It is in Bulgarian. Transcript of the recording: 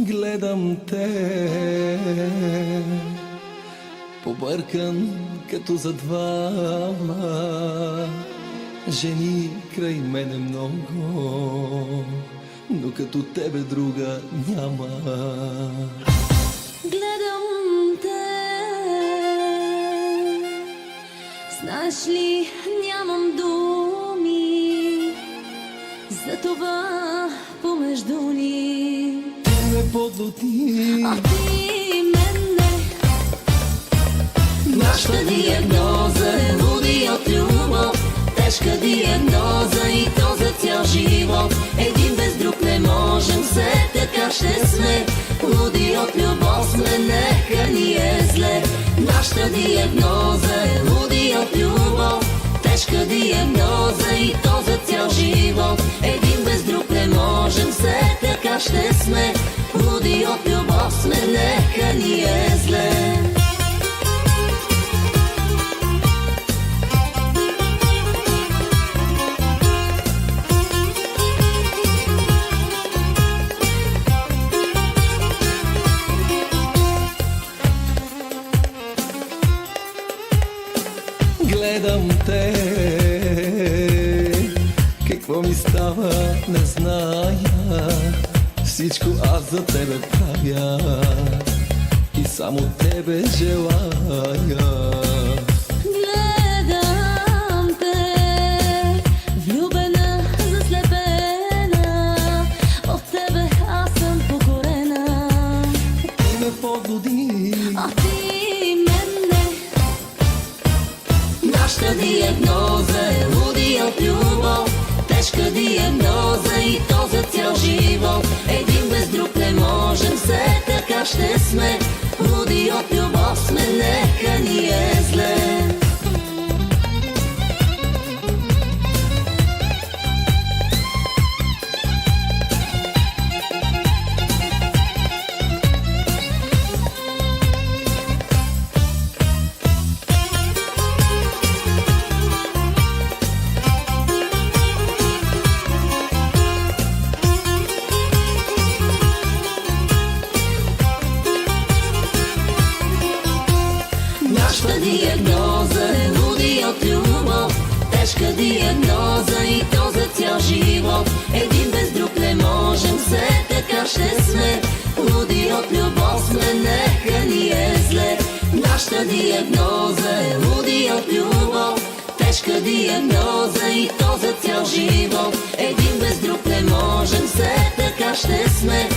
Гледам те, побъркан като за двама жени край мене много, но като тебе друга няма. Гледам те, знаеш ли, нямам думи, затова помежду ни Ме подлоти, а ти мене. Нашата диагноза е луди от любов, тежка диагноза и то за цял живот. Един без друг не можем, все така ще сме. Луди от любов сме, нека ни е зле. Нашата диагноза е луди от любов, тежка диагноза и то за цял живот. Един без друг не можем, все така ще сме. Луди от любов сме, нека ни е зле. гледам те, какво ми става, не зная. Всичко аз за тебе правя и само тебе желая. Гледам те, влюбена, заслепена, от тебе аз съм покорена. Ти ме подлоди, А ти мене. Нашата диагноза е луди от любов, тежка диагноза и то за цял живот. Един без друг не можем, все така ще сме. Луди от любов сме, нека ни е зле. Нашата диагноза е луди от любов, тежка диагноза и то за цял живот. Един без друг не можем, все така ще сме. Луди от любов сме, нека ни е зле. Нашата диагноза е луди от любов, тежка диагноза и то за цял живот. Един без друг не можем, все така ще сме.